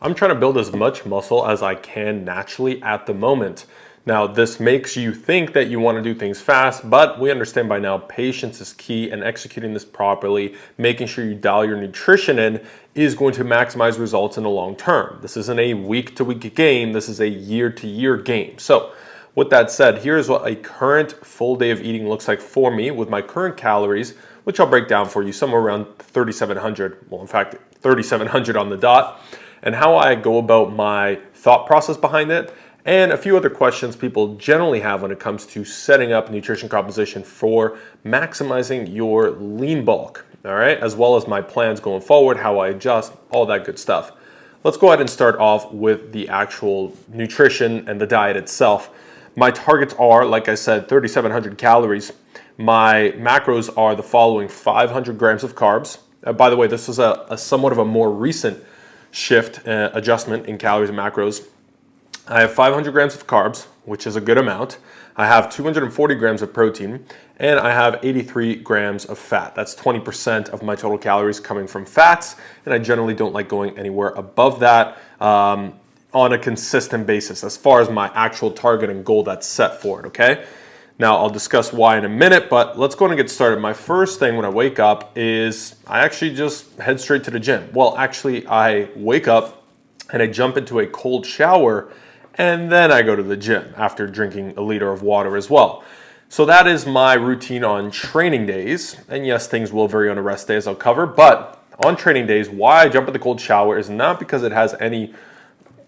I'm trying to build as much muscle as I can naturally at the moment. Now, this makes you think that you want to do things fast, but we understand by now patience is key, and executing this properly, making sure you dial your nutrition in, is going to maximize results in the long term. This isn't a week-to-week game, this is a year-to-year game. So, with that said, here's what a current full day of eating looks like for me with my current calories, which I'll break down for you, somewhere around 3,700, well in fact 3,700 on the dot, and how I go about my thought process behind it, and a few other questions people generally have when it comes to setting up nutrition composition for maximizing your lean bulk, all right, as well as my plans going forward, how I adjust, all that good stuff. Let's go ahead and start off with the actual nutrition and the diet itself. My targets are, like I said, 3,700 calories. My macros are the following: 500 grams of carbs. By the way, this is a somewhat of a more recent shift adjustment in calories and macros. I have 500 grams of carbs, which is a good amount. I have 240 grams of protein, and I have 83 grams of fat. That's 20% of my total calories coming from fats, and I generally don't like going anywhere above that on a consistent basis as far as my actual target and goal that's set for it, okay? Now, I'll discuss why in a minute, but let's go and get started. My first thing when I wake up is I actually just head straight to the gym. Well, actually, I wake up and I jump into a cold shower, and then I go to the gym after drinking a liter of water as well. So that is my routine on training days. And yes, things will vary on a rest day, as I'll cover, but on training days, why I jump in the cold shower is not because it has any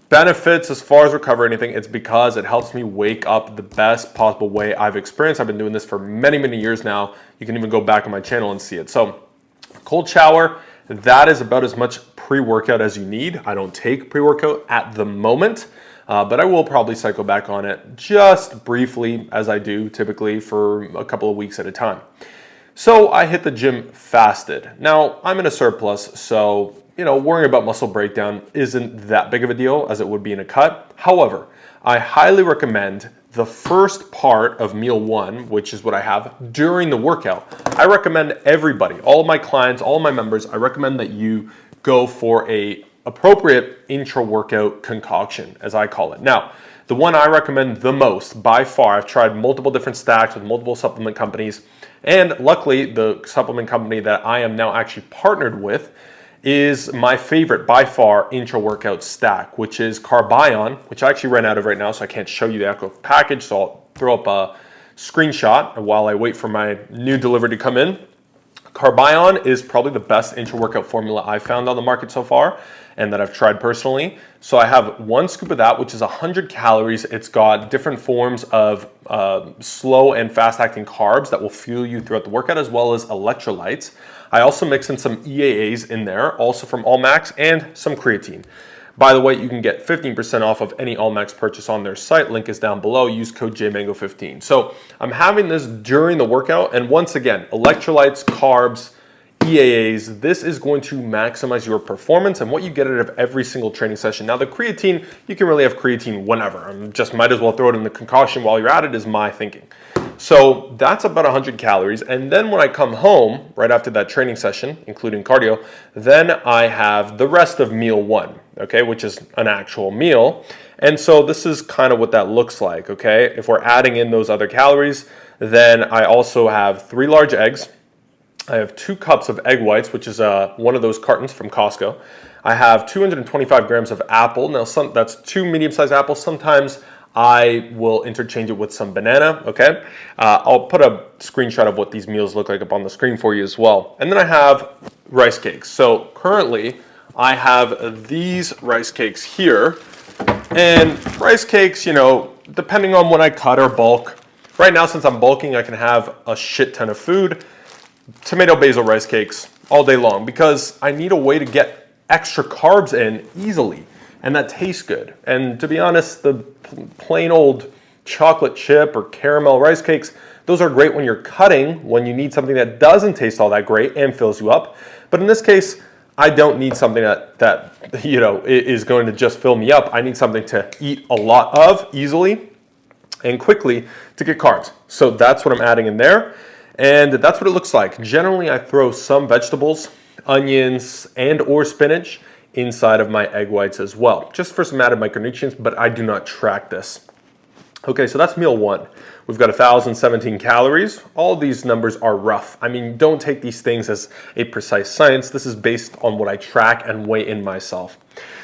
benefits as far as recovery or anything. It's because it helps me wake up the best possible way I've experienced. I've been doing this for many, many years now. You can even go back on my channel and see it. So cold shower, that is about as much pre-workout as you need. I don't take pre-workout at the moment, but I will probably cycle back on it just briefly, as I do typically for a couple of weeks at a time. So I hit the gym fasted. Now, I'm in a surplus, so worrying about muscle breakdown isn't that big of a deal as it would be in a cut. However, I highly recommend the first part of meal one, which is what I have during the workout. I recommend everybody, all of my clients, all of my members, I recommend that you go for a appropriate intra-workout concoction, as I call it. Now, the one I recommend the most by far, I've tried multiple different stacks with multiple supplement companies, and luckily the supplement company that I am now actually partnered with is my favorite by far intra-workout stack, which is Carbion, which I actually ran out of right now, so I can't show you the actual package, so I'll throw up a screenshot while I wait for my new delivery to come in. Carbion is probably the best intra-workout formula I've found on the market so far and that I've tried personally. So I have one scoop of that, which is 100 calories. It's got different forms of slow and fast-acting carbs that will fuel you throughout the workout, as well as electrolytes. I also mix in some EAAs in there, also from Allmax, and some creatine. By the way, you can get 15% off of any Allmax purchase on their site. Link is down below. Use code JMango15. So I'm having this during the workout, and once again, electrolytes, carbs, EAAs, this is going to maximize your performance and what you get out of every single training session. Now, the creatine, you can really have creatine whenever. Just might as well throw it in the concoction while you're at it, is my thinking. So that's about 100 calories. And then when I come home, right after that training session, including cardio, then I have the rest of meal one, okay, which is an actual meal. And so this is kind of what that looks like, okay? If we're adding in those other calories, then I also have 3 large eggs. I have 2 cups of egg whites, which is one of those cartons from Costco. I have 225 grams of apple. Now, that's 2 medium-sized apples. Sometimes I will interchange it with some banana, okay? I'll put a screenshot of what these meals look like up on the screen for you as well. And then I have rice cakes. So currently, I have these rice cakes here. And rice cakes, depending on when I cut or bulk. Right now, since I'm bulking, I can have a shit ton of food. Tomato basil rice cakes all day long because I need a way to get extra carbs in easily, and that tastes good. And to be honest, the plain old chocolate chip or caramel rice cakes, those are great when you're cutting, when you need something that doesn't taste all that great and fills you up. But in this case, I don't need something that is going to just fill me up. I need something to eat a lot of easily and quickly to get carbs. So that's what I'm adding in there. And that's what it looks like. Generally, I throw some vegetables, onions, and or spinach inside of my egg whites as well, just for some added micronutrients, but I do not track this. Okay, so that's meal one. We've got 1,017 calories. All of these numbers are rough. I mean, don't take these things as a precise science. This is based on what I track and weigh in myself.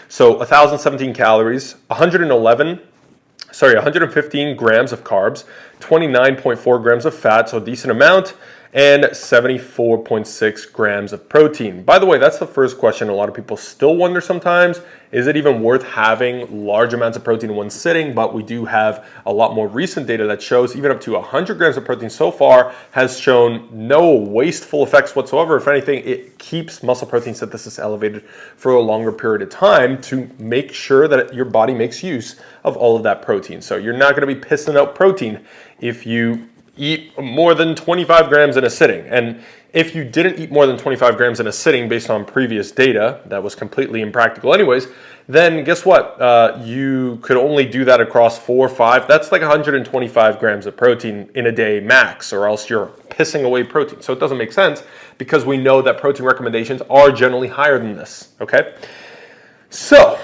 So 1,017 calories, 115 grams of carbs, 29.4 grams of fat, so a decent amount, and 74.6 grams of protein. By the way, that's the first question a lot of people still wonder sometimes. Is it even worth having large amounts of protein in one sitting? But we do have a lot more recent data that shows even up to 100 grams of protein so far has shown no wasteful effects whatsoever. If anything, it keeps muscle protein synthesis elevated for a longer period of time to make sure that your body makes use of all of that protein. So you're not going to be pissing out protein if you eat more than 25 grams in a sitting. And if you didn't eat more than 25 grams in a sitting based on previous data, that was completely impractical anyways, then guess what? You could only do that across 4 or 5. That's like 125 grams of protein in a day max, or else you're pissing away protein. So it doesn't make sense because we know that protein recommendations are generally higher than this, okay? So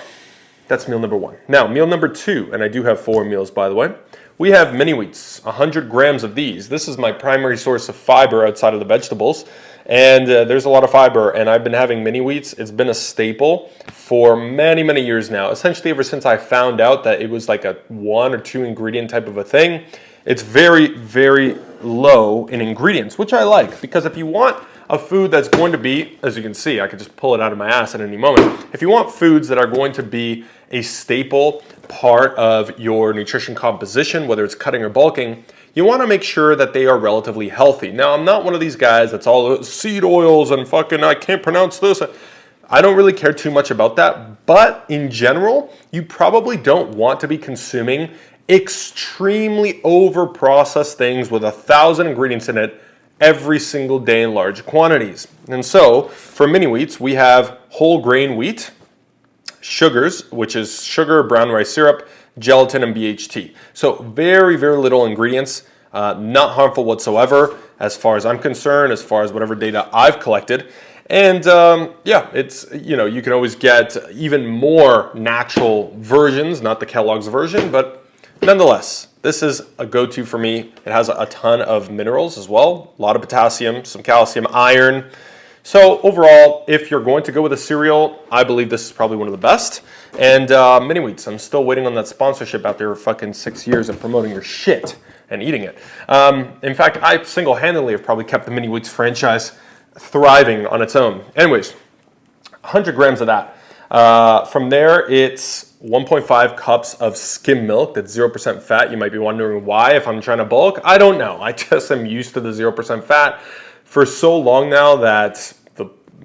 that's meal number one. Now, meal number two, and I do have 4 meals, by the way. We have mini wheats, 100 grams of these. This is my primary source of fiber outside of the vegetables. And there's a lot of fiber, and I've been having mini wheats. It's been a staple for many, many years now. Essentially, ever since I found out that it was like a 1 or 2 ingredient type of a thing. It's very, very low in ingredients, which I like, because if you want a food that's going to be, as you can see, I could just pull it out of my ass at any moment. If you want foods that are going to be a staple part of your nutrition composition, whether it's cutting or bulking, you want to make sure that they are relatively healthy. Now, I'm not one of these guys that's all seed oils and fucking, I can't pronounce this. I don't really care too much about that. But in general, you probably don't want to be consuming extremely over-processed things with 1,000 ingredients in it every single day in large quantities. And so for mini wheats, we have whole grain wheat, sugars, which is sugar, brown rice syrup, gelatin, and BHT. So very, very little ingredients, not harmful whatsoever as far as I'm concerned, as far as whatever data I've collected. And yeah, it's, you know, you can always get even more natural versions, not the Kellogg's version, but nonetheless, this is a go-to for me. It has a ton of minerals as well, a lot of potassium, some calcium, iron. So overall, if you're going to go with a cereal, I believe this is probably one of the best. And mini wheats, I'm still waiting on that sponsorship out there for fucking 6 years of promoting your shit and eating it. In fact, I single-handedly have probably kept the mini wheats franchise thriving on its own. Anyways, 100 grams of that. From there, it's 1.5 cups of skim milk that's 0% fat. You might be wondering why if I'm trying to bulk. I don't know. I just am used to the 0% fat for so long now that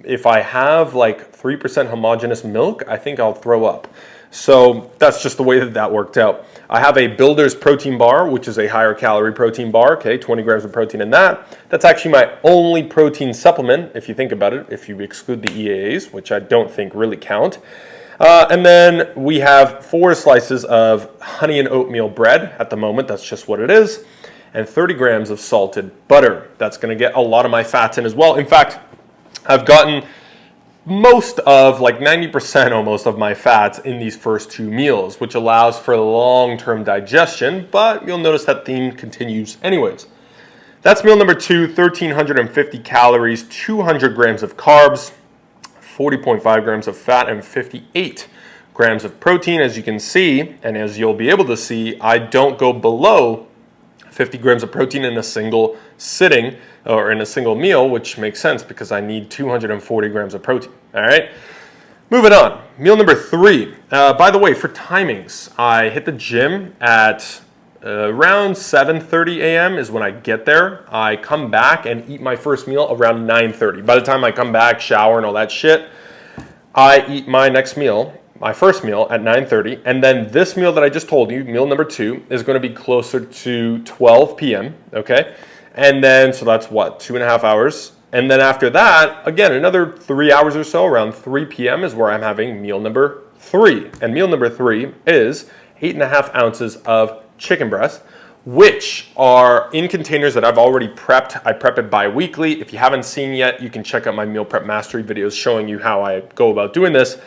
if I have like 3% homogeneous milk, I think I'll throw up. So that's just the way that worked out. I have a Builder's protein bar, which is a higher calorie protein bar, okay, 20 grams of protein in that. That's actually my only protein supplement, if you think about it, if you exclude the EAAs, which I don't think really count. And then we have 4 slices of honey and oatmeal bread at the moment. That's just what it is. And 30 grams of salted butter. That's going to get a lot of my fats in as well. In fact, I've gotten most of, like 90% almost of my fats in these first 2 meals, which allows for long-term digestion, but you'll notice that theme continues anyways. That's meal number 2, 1,350 calories, 200 grams of carbs, 40.5 grams of fat, and 58 grams of protein. As you can see, and as you'll be able to see, I don't go below 50 grams of protein in a single sitting or in a single meal, which makes sense because I need 240 grams of protein. All right, moving on. Meal number 3. By the way, for timings, I hit the gym at around 7:30 a.m. is when I get there. I come back and eat my first meal around 9:30. By the time I come back, shower and all that shit, I eat my next meal, my first meal at 9:30. And then this meal that I just told you, meal number 2, is going to be closer to 12 p.m., okay? And then, so that's what, 2.5 hours. And then after that, again, another 3 hours or so, around 3 p.m. is where I'm having meal number 3. And meal number 3 is 8.5 ounces of chicken breast, which are in containers that I've already prepped. I prep it bi-weekly. If you haven't seen yet, you can check out my meal prep mastery videos showing you how I go about doing this.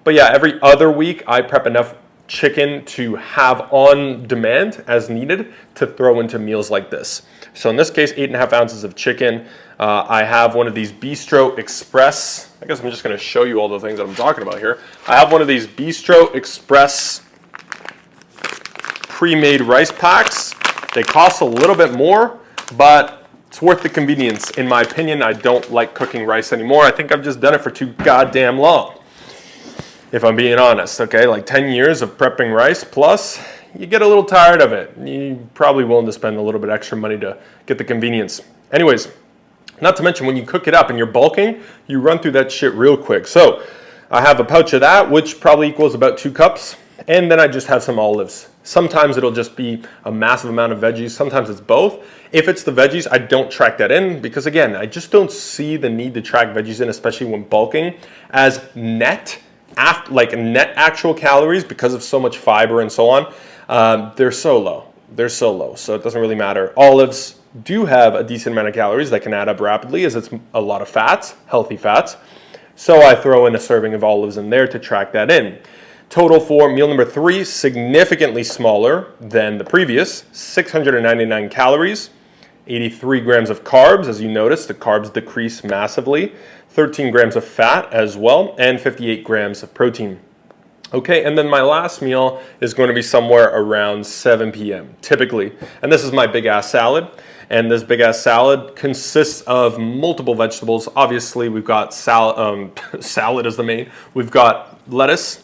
But yeah, every other week I prep enough chicken to have on demand as needed to throw into meals like this. So in this case, 8.5 ounces of chicken. I have one of these Bistro Express. I guess I'm just going to show you all the things that I'm talking about here. I have one of these Bistro Express pre-made rice packs. They cost a little bit more, but it's worth the convenience. In my opinion, I don't like cooking rice anymore. I think I've just done it for too goddamn long, if I'm being honest, okay? Like 10 years of prepping rice plus, you get a little tired of it. You're probably willing to spend a little bit extra money to get the convenience. Anyways, not to mention when you cook it up and you're bulking, you run through that shit real quick. So I have a pouch of that, which probably equals about 2 cups. And then I just have some olives. Sometimes it'll just be a massive amount of veggies. Sometimes it's both. If it's the veggies, I don't track that in because again, I just don't see the need to track veggies in, especially when bulking, as net actual calories because of so much fiber and so on. They're so low. They're so low. So it doesn't really matter. Olives do have a decent amount of calories that can add up rapidly as it's a lot of fats, healthy fats. So I throw in a serving of olives in there to track that in. Total for meal number 3, significantly smaller than the previous, 699 calories, 83 grams of carbs. As you notice, the carbs decrease massively, 13 grams of fat as well, and 58 grams of protein. Okay, and then my last meal is going to be somewhere around 7 p.m. typically. And this is my big ass salad. And this big ass salad consists of multiple vegetables. Obviously, we've got salad as the main. We've got lettuce.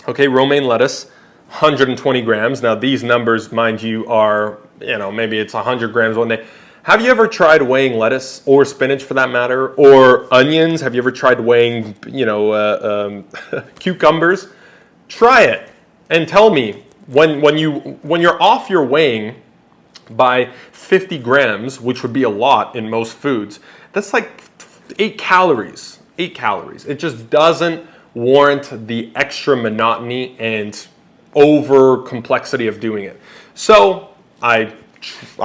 Okay, romaine lettuce, 120 grams. Now these numbers, mind you, are, maybe it's 100 grams one day. Have you ever tried weighing lettuce or spinach for that matter, or onions? Have you ever tried weighing, cucumbers? Try it and tell me when you're off your weighing by 50 grams, which would be a lot in most foods, that's like 8 calories. 8 calories. It just doesn't warrant the extra monotony and over complexity of doing it. So I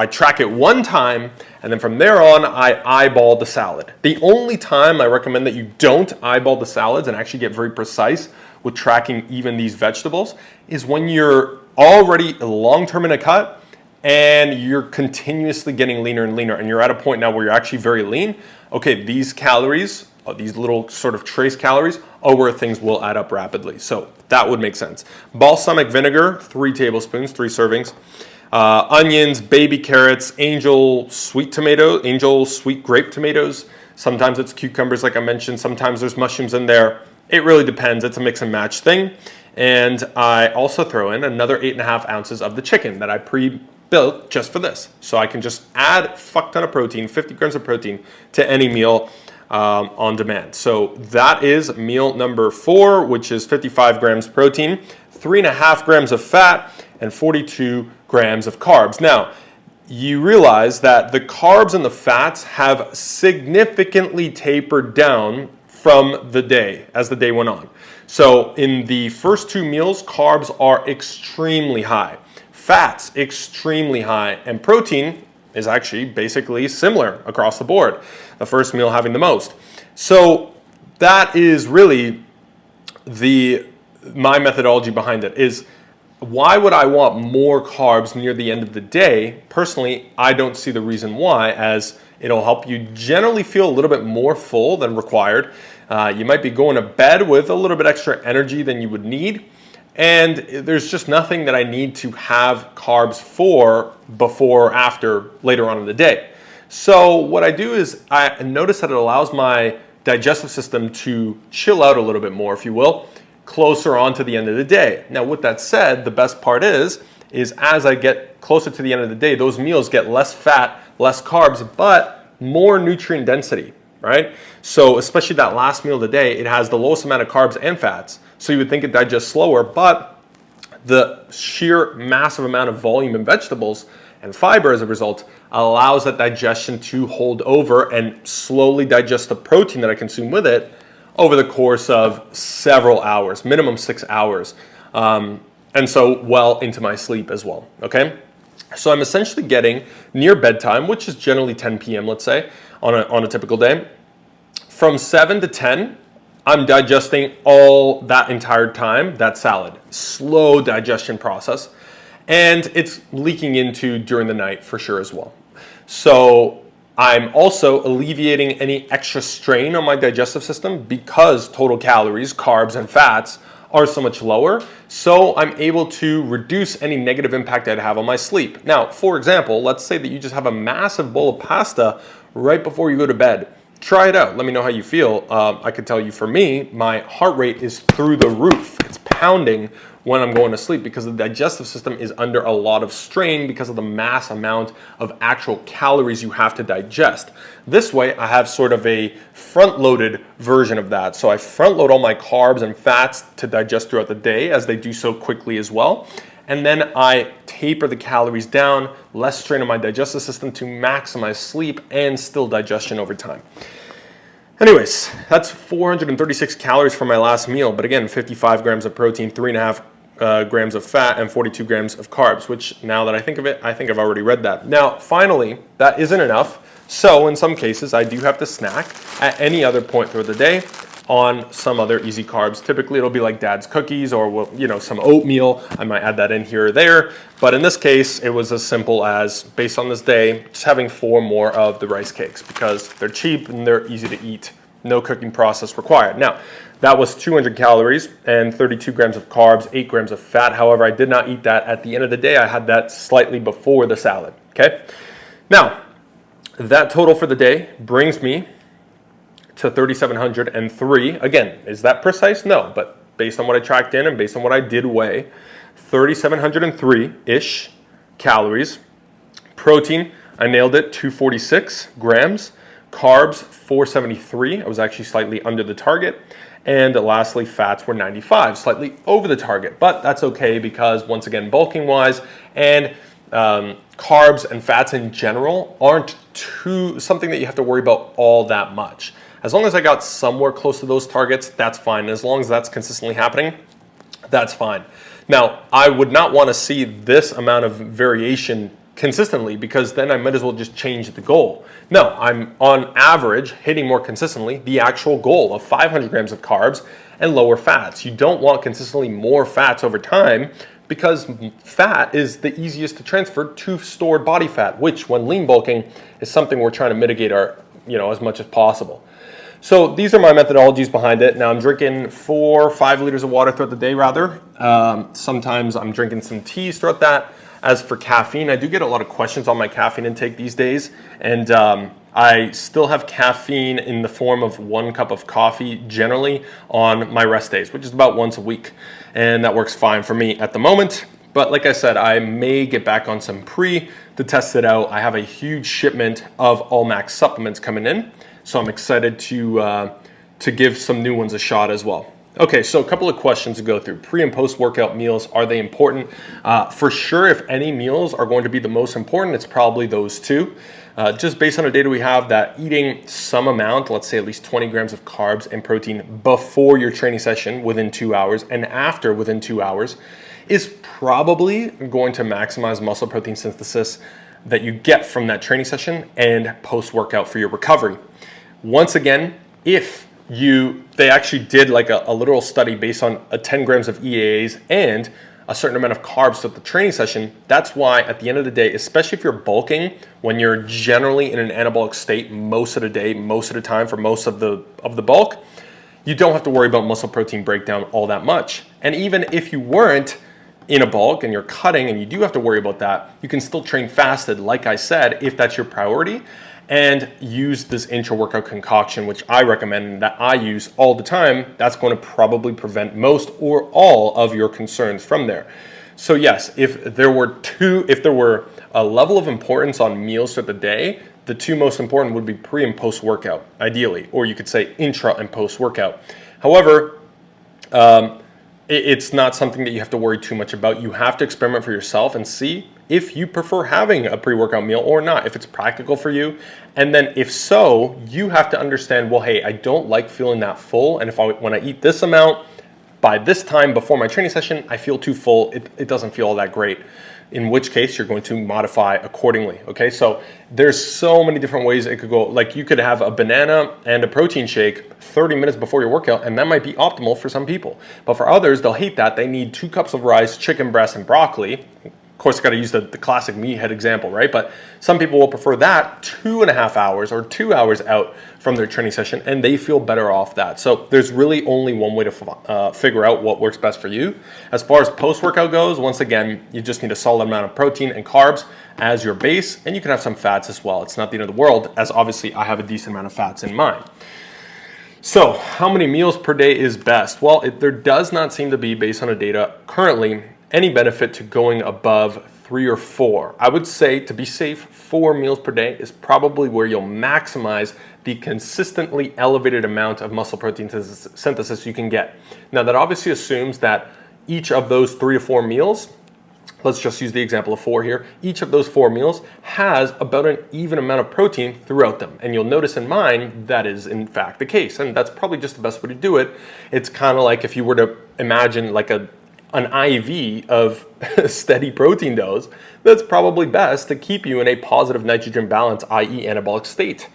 track it one time, and then from there on, I eyeball the salad. The only time I recommend that you don't eyeball the salads and actually get very precise with tracking even these vegetables is when you're already long-term in a cut and you're continuously getting leaner and leaner, and you're at a point now where you're actually very lean. Okay, these calories, these little sort of trace calories, are where things will add up rapidly. So that would make sense. Balsamic vinegar, 3 tablespoons, 3 servings. Onions, baby carrots, angel sweet grape tomatoes. Sometimes it's cucumbers like I mentioned. Sometimes there's mushrooms in there. It really depends. It's a mix and match thing. And I also throw in another 8.5 ounces of the chicken that I pre-built just for this. So I can just add a fuck ton of protein, 50 grams of protein to any meal on demand. So that is meal number 4, which is 55 grams protein, 3.5 grams of fat, and 42 grams of carbs. Now, you realize that the carbs and the fats have significantly tapered down from the day as the day went on. So in the first 2 meals, carbs are extremely high, fats extremely high, and protein is actually basically similar across the board. The first meal having the most. So that is really my methodology behind it is, why would I want more carbs near the end of the day? Personally, I don't see the reason why, as it'll help you generally feel a little bit more full than required. You might be going to bed with a little bit extra energy than you would need. And there's just nothing that I need to have carbs for before or after later on in the day. So what I do is I notice that it allows my digestive system to chill out a little bit more, if you will, closer on to the end of the day. Now, with that said, the best part is as I get closer to the end of the day, those meals get less fat, less carbs, but more nutrient density, right? So especially that last meal of the day, it has the lowest amount of carbs and fats. So you would think it digests slower, but the sheer massive amount of volume in vegetables and fiber as a result allows that digestion to hold over and slowly digest the protein that I consume with it over the course of several hours, minimum 6 hours. And so well into my sleep as well, okay? So I'm essentially getting near bedtime, which is generally 10 p.m., let's say, on a typical day. From 7 to 10, I'm digesting all that entire time, that salad. Slow digestion process. And it's leaking into during the night for sure as well. So I'm also alleviating any extra strain on my digestive system because total calories, carbs, and fats are so much lower. So I'm able to reduce any negative impact I'd have on my sleep. Now, for example, let's say that you just have a massive bowl of pasta right before you go to bed. Try it out. Let me know how you feel. I could tell you for me, my heart rate is through the roof. It's pounding when I'm going to sleep because the digestive system is under a lot of strain because of the mass amount of actual calories you have to digest. This way, I have sort of a front-loaded version of that. So I front-load all my carbs and fats to digest throughout the day as they do so quickly as well. And then I taper the calories down, less strain on my digestive system to maximize sleep and still digestion over time. Anyways, that's 436 calories for my last meal, but again, 55 grams of protein, 3.5 grams of fat, and 42 grams of carbs, which now that I think of it, I think I've already read that. Now, finally, that isn't enough. So in some cases, I do have to snack at any other point through the day on some other easy carbs. Typically, it'll be like Dad's cookies or some oatmeal. I might add that in here or there. But in this case, it was as simple as, based on this day, just having 4 more of the rice cakes because they're cheap and they're easy to eat. No cooking process required. Now, that was 200 calories and 32 grams of carbs, 8 grams of fat. However, I did not eat that at the end of the day. I had that slightly before the salad, okay? Now, that total for the day brings me to 3,703. Again, is that precise? No, but based on what I tracked in and based on what I did weigh, 3,703-ish calories. Protein, I nailed it, 246 grams. Carbs, 473. I was actually slightly under the target. And lastly, fats were 95, slightly over the target. But that's okay because, once again, bulking-wise and carbs and fats in general aren't something that you have to worry about all that much. As long as I got somewhere close to those targets, that's fine. As long as that's consistently happening, that's fine. Now, I would not want to see this amount of variation consistently because then I might as well just change the goal. No, I'm on average hitting more consistently the actual goal of 500 grams of carbs and lower fats. You don't want consistently more fats over time because fat is the easiest to transfer to stored body fat, which when lean bulking is something we're trying to mitigate as much as possible. So these are my methodologies behind it. Now I'm drinking 4 or 5 liters of water throughout the day rather. Sometimes I'm drinking some teas throughout that. As for caffeine, I do get a lot of questions on my caffeine intake these days. And I still have caffeine in the form of 1 cup of coffee generally on my rest days, which is about once a week. And that works fine for me at the moment. But like I said, I may get back on some pre to test it out. I have a huge shipment of All Max supplements coming in. So I'm excited to give some new ones a shot as well. Okay, so a couple of questions to go through. Pre and post workout meals, are they important? For sure, if any meals are going to be the most important, it's probably those 2. Just based on the data we have that eating some amount, let's say at least 20 grams of carbs and protein before your training session within 2 hours and after within 2 hours is probably going to maximize muscle protein synthesis that you get from that training session and post-workout for your recovery. Once again, if they actually did like a literal study based on 10 grams of EAAs and a certain amount of carbs at the training session, that's why at the end of the day, especially if you're bulking, when you're generally in an anabolic state most of the day, most of the time for most of the bulk, you don't have to worry about muscle protein breakdown all that much. And even if you weren't in a bulk and you're cutting and you do have to worry about that, you can still train fasted, like I said, if that's your priority, and use this intra-workout concoction, which I recommend that I use all the time. That's going to probably prevent most or all of your concerns from there. So yes, if there were a level of importance on meals throughout the day, the 2 most important would be pre and post workout, ideally, or you could say intra and post workout. However, it's not something that you have to worry too much about. You have to experiment for yourself and see if you prefer having a pre-workout meal or not, if it's practical for you. And then if so, you have to understand, well, hey, I don't like feeling that full. And when I eat this amount, by this time before my training session, I feel too full. It doesn't feel all that great. In which case you're going to modify accordingly, okay? So there's so many different ways it could go. Like you could have a banana and a protein shake 30 minutes before your workout, and that might be optimal for some people. But for others, they'll hate that. They need 2 cups of rice, chicken breast, and broccoli. Of course, got to use the classic meathead example, right? But some people will prefer that 2.5 hours or 2 hours out from their training session, and they feel better off that. So there's really only one way to figure out what works best for you. As far as post-workout goes, once again, you just need a solid amount of protein and carbs as your base, and you can have some fats as well. It's not the end of the world, as obviously I have a decent amount of fats in mine. So how many meals per day is best? Well, there does not seem to be, based on the data currently, any benefit to going above 3 or 4. I would say, to be safe, 4 meals per day is probably where you'll maximize the consistently elevated amount of muscle protein synthesis you can get. Now, that obviously assumes that each of those 3 to 4 meals, let's just use the example of 4 here, each of those 4 meals has about an even amount of protein throughout them. And you'll notice in mine, that is in fact the case. And that's probably just the best way to do it. It's kind of like if you were to imagine like an IV of steady protein dose, that's probably best to keep you in a positive nitrogen balance, i.e. anabolic state.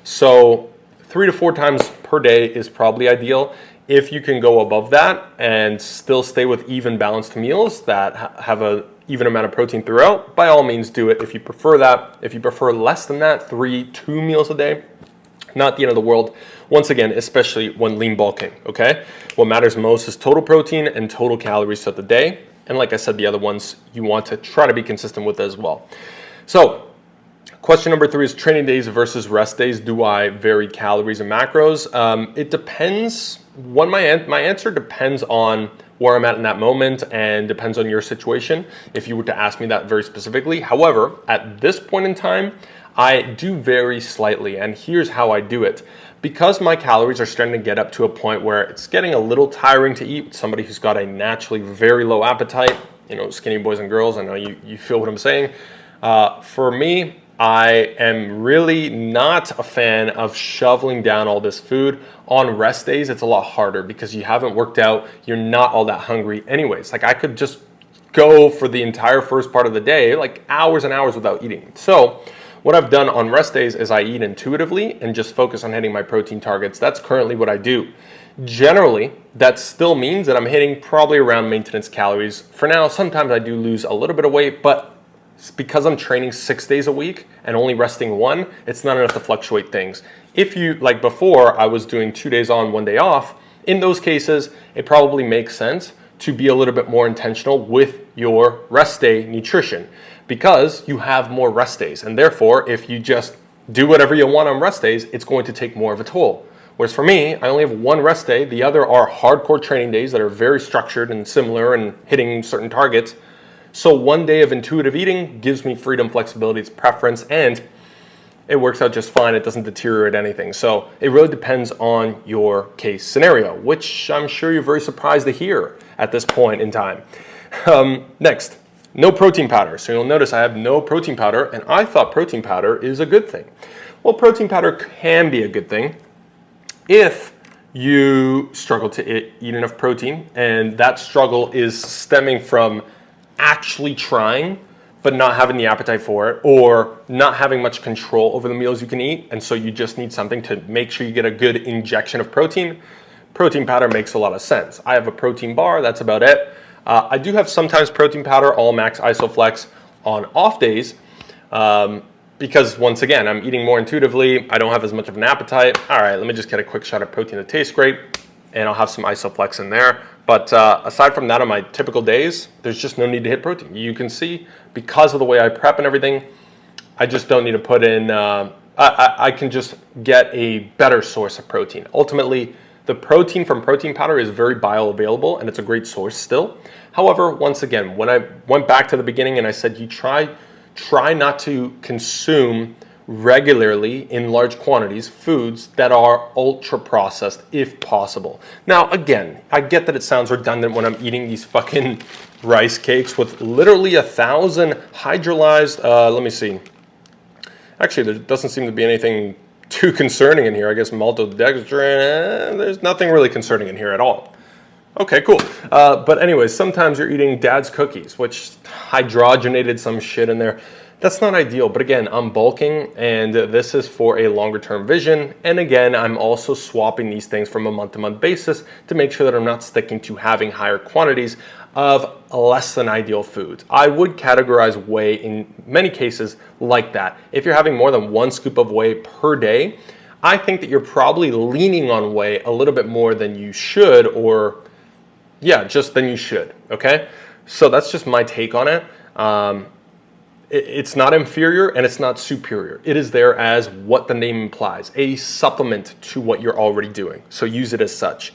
So 3 to 4 times per day is probably ideal. If you can go above that and still stay with even balanced meals that have an even amount of protein throughout, by all means do it. If you prefer that, if you prefer less than that, 2 meals a day, not the end of the world. Once again, especially when lean bulking, okay? What matters most is total protein and total calories throughout the day. And like I said, the other ones you want to try to be consistent with as well. So question number 3 is training days versus rest days. Do I vary calories and macros? It depends. My answer depends on where I'm at in that moment and depends on your situation, if you were to ask me that very specifically. However, at this point in time, I do vary slightly, and here's how I do it. Because my calories are starting to get up to a point where it's getting a little tiring to eat, somebody who's got a naturally very low appetite, skinny boys and girls, I know you feel what I'm saying. For me, I am really not a fan of shoveling down all this food. On rest days, it's a lot harder because you haven't worked out, you're not all that hungry anyways. Like I could just go for the entire first part of the day, like hours and hours without eating. So what I've done on rest days is I eat intuitively and just focus on hitting my protein targets. That's currently what I do. Generally, that still means that I'm hitting probably around maintenance calories. For now, sometimes I do lose a little bit of weight, but because I'm training 6 days a week and only resting 1, it's not enough to fluctuate things. If you, like before, I was doing 2 days on, 1 day off, in those cases, it probably makes sense to be a little bit more intentional with your rest day nutrition because you have more rest days. And therefore, if you just do whatever you want on rest days, it's going to take more of a toll. Whereas for me, I only have 1 rest day. The other are hardcore training days that are very structured and similar and hitting certain targets. So 1 day of intuitive eating gives me freedom, flexibility, it's preference, and it works out just fine. It doesn't deteriorate anything. So it really depends on your case scenario, which I'm sure you're very surprised to hear at this point in time. Next, no protein powder. So you'll notice I have no protein powder, and I thought protein powder is a good thing. Well, protein powder can be a good thing if you struggle to eat enough protein, and that struggle is stemming from actually trying but not having the appetite for it, or not having much control over the meals you can eat, and so you just need something to make sure you get a good injection of protein. Protein powder makes a lot of sense. I have a protein bar, that's about it. I do have sometimes protein powder, all max Isoflex on off days, because once again, I'm eating more intuitively, I don't have as much of an appetite. All right, let me just get a quick shot of protein that tastes great, and I'll have some Isoflex in there. But aside from that, on my typical days, there's just no need to hit protein. You can see, because of the way I prep and everything, I just don't need to put in, I can just get a better source of protein. Ultimately, the protein from protein powder is very bioavailable, and it's a great source still. However, once again, when I went back to the beginning and I said, you try not to consume regularly in large quantities foods that are ultra processed if possible. Now again, I get that it sounds redundant when I'm eating these fucking rice cakes with literally 1,000 hydrolyzed, let me see. Actually, there doesn't seem to be anything too concerning in here. I guess maltodextrin, there's nothing really concerning in here at all. Okay, cool. But anyways, sometimes you're eating dad's cookies, which hydrogenated some shit in there. That's not ideal, but again, I'm bulking and this is for a longer term vision. And again, I'm also swapping these things from a month-to-month basis to make sure that I'm not sticking to having higher quantities of less than ideal foods. I would categorize whey in many cases like that. If you're having more than 1 scoop of whey per day, I think that you're probably leaning on whey a little bit more than you should, or yeah, just than you should, okay? So that's just my take on it. It's not inferior and it's not superior. It is there as what the name implies, a supplement to what you're already doing. So use it as such.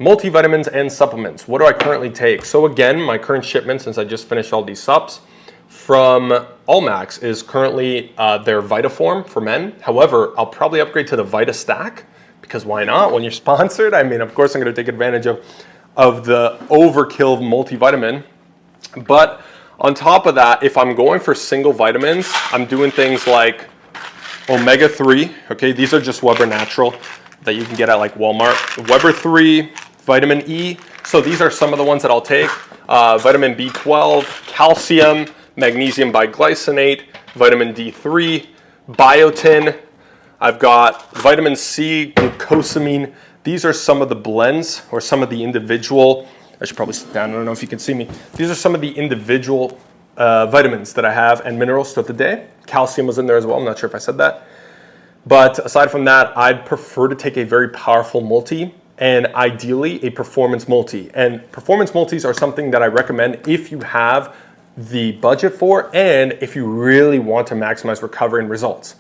Multivitamins and supplements. What do I currently take? So again, my current shipment, since I just finished all these subs, from Allmax is currently their Vitaform for men. However, I'll probably upgrade to the Vita Stack, because why not? When you're sponsored, I mean, of course I'm gonna take advantage of the overkill multivitamin. But on top of that, if I'm going for single vitamins, I'm doing things like omega-3, okay? These are just Weber Natural that you can get at like Walmart. Weber 3, vitamin E. So these are some of the ones that I'll take. Vitamin B12, calcium, magnesium biglycinate, vitamin D3, biotin. I've got vitamin C, glucosamine. These are some of the blends or some of the individual, I should probably sit down, I don't know if you can see me. These are some of the individual vitamins that I have and minerals throughout the day. Calcium was in there as well, I'm not sure if I said that. But aside from that, I'd prefer to take a very powerful multi and ideally a performance multi. And performance multis are something that I recommend if you have the budget for and if you really want to maximize recovery and results.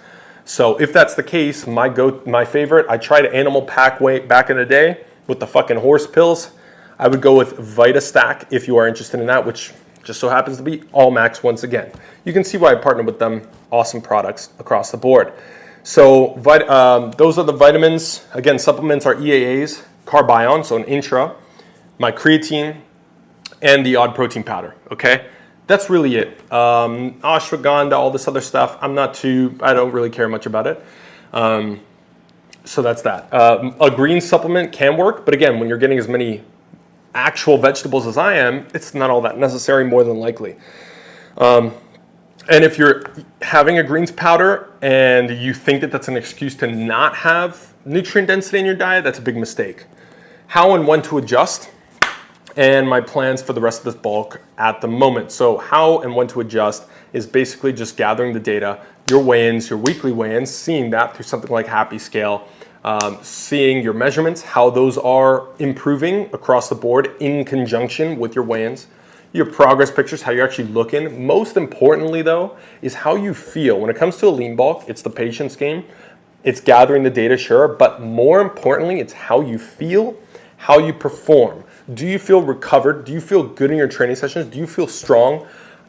So if that's the case, my favorite, I tried animal pack weight back in the day with the fucking horse pills. I would go with Vita Stack if you are interested in that, which just so happens to be Allmax once again. You can see why I partnered with them. Awesome products across the board. So those are the vitamins. Again, supplements are EAAs, Carbion, so an intra, my creatine, and the odd protein powder, okay? That's really it. Ashwagandha, all this other stuff, I don't really care much about it. So that's that. A green supplement can work, but again, when you're getting as many actual vegetables as I am, it's not all that necessary, more than likely. And if you're having a greens powder and you think that that's an excuse to not have nutrient density in your diet, that's a big mistake. How and when to adjust, and my plans for the rest of this bulk at the moment. So how and when to adjust is basically just gathering the data, your weigh-ins, your weekly weigh-ins, seeing that through something like Happy Scale, seeing your measurements, how those are improving across the board in conjunction with your weigh-ins, your progress pictures, how you're actually looking. Most importantly though, is how you feel. When it comes to a lean bulk, it's the patience game. It's gathering the data, sure, but more importantly, it's how you feel, how you perform. Do you feel recovered? Do you feel good in your training sessions? Do you feel strong?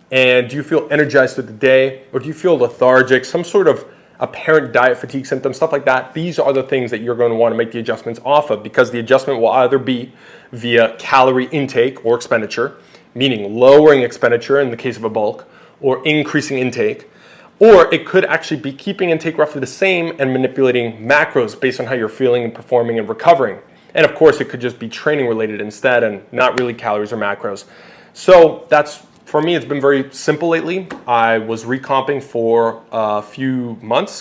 And do you feel energized through the day? Or do you feel lethargic, some sort of apparent diet fatigue symptoms, stuff like that? These are the things that you're going to want to make the adjustments off of, because the adjustment will either be via calorie intake or expenditure, meaning lowering expenditure in the case of a bulk, or increasing intake, or it could actually be keeping intake roughly the same and manipulating macros based on how you're feeling and performing and recovering. And of course, it could just be training related instead and not really calories or macros. So that's, for me, it's been very simple lately. I was recomping for a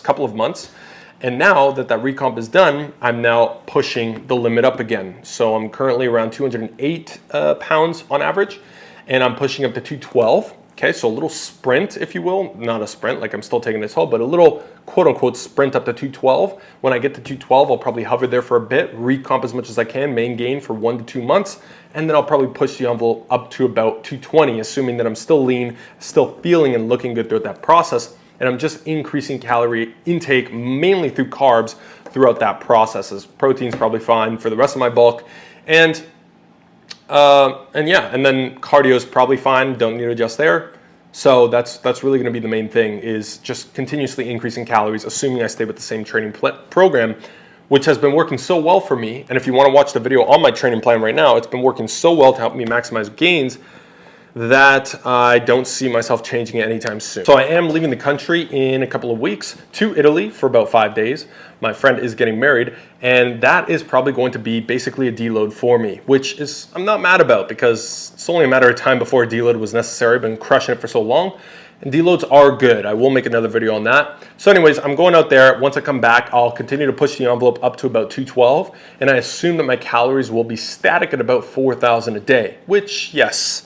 couple of months. And now that that recomp is done, I'm now pushing the limit up again. So I'm currently around 208 pounds on average, and I'm pushing up to 212. Okay, so a little sprint, if you will, not a sprint, like I'm still taking this whole, but a little quote unquote sprint up to 212. When I get to 212, I'll probably hover there for a bit, recomp as much as I can, main gain for 1 to 2 months, and then I'll probably push the envelope up to about 220, assuming that I'm still lean, still feeling and looking good throughout that process, and I'm just increasing calorie intake mainly through carbs throughout that process. As protein's probably fine for the rest of my bulk, and then cardio is probably fine, don't need to adjust there. So that's really going to be the main thing, is just continuously increasing calories, assuming I stay with the same training program, which has been working so well for me. And if you want to watch the video on my training plan right now, it's been working so well to help me maximize gains. that I don't see myself changing it anytime soon. So I am leaving the country in a couple of weeks to Italy for about 5 days. My friend is getting married, and that is probably going to be basically a deload for me, which is I'm not mad about because it's only a matter of time before a deload was necessary. I've been crushing it for so long, and deloads are good. I will make another video on that. So anyways, I'm going out there. Once I come back, I'll continue to push the envelope up to about 212, and I assume that my calories will be static at about 4,000 a day, which, yes,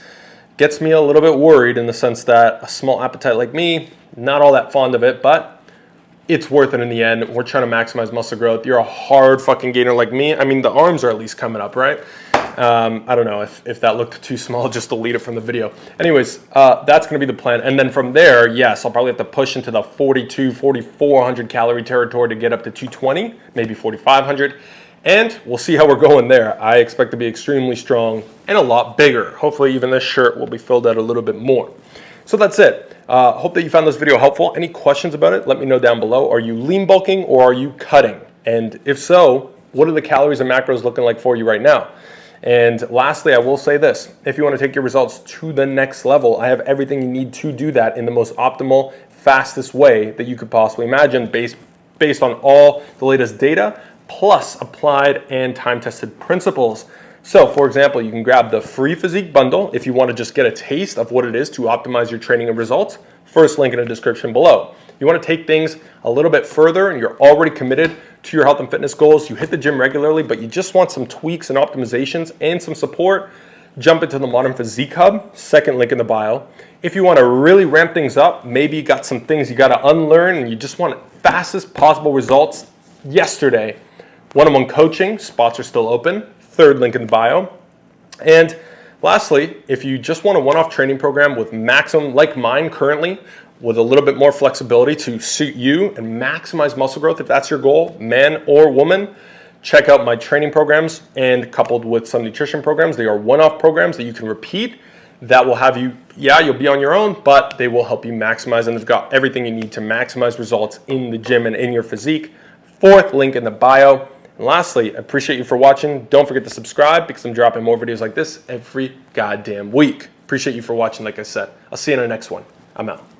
gets me a little bit worried in the sense that a small appetite like me, not all that fond of it, but it's worth it in the end. We're trying to maximize muscle growth. You're a hard fucking gainer like me. I mean, the arms are at least coming up, right? I don't know if that looked too small, just delete it from the video. Anyways, that's going to be the plan. And then from there, yes, I'll probably have to push into the 4,400 calorie territory to get up to 220, maybe 4,500. And we'll see how we're going there. I expect to be extremely strong and a lot bigger. Hopefully even this shirt will be filled out a little bit more. So that's it. Hope that you found this video helpful. Any questions about it, let me know down below. Are you lean bulking or are you cutting? And if so, what are the calories and macros looking like for you right now? And lastly, I will say this. If you want to take your results to the next level, I have everything you need to do that in the most optimal, fastest way that you could possibly imagine based on all the latest data, plus applied and time-tested principles. So, for example, you can grab the free physique bundle if you want to just get a taste of what it is to optimize your training and results. First link in the description below. You want to take things a little bit further and you're already committed to your health and fitness goals. You hit the gym regularly, but you just want some tweaks and optimizations and some support. Jump into the Modern Physique Hub, second link in the bio. If you want to really ramp things up, maybe you got some things you got to unlearn and you just want fastest possible results yesterday. One-on-one coaching, spots are still open. Third link in the bio. And lastly, if you just want a one-off training program with maximum, like mine currently, with a little bit more flexibility to suit you and maximize muscle growth, if that's your goal, man or woman, check out my training programs and coupled with some nutrition programs. They are one-off programs that you can repeat that will have you, yeah, you'll be on your own, but they will help you maximize and they've got everything you need to maximize results in the gym and in your physique. Fourth link in the bio. And lastly, I appreciate you for watching. Don't forget to subscribe because I'm dropping more videos like this every goddamn week. Appreciate you for watching, like I said. I'll see you in the next one. I'm out.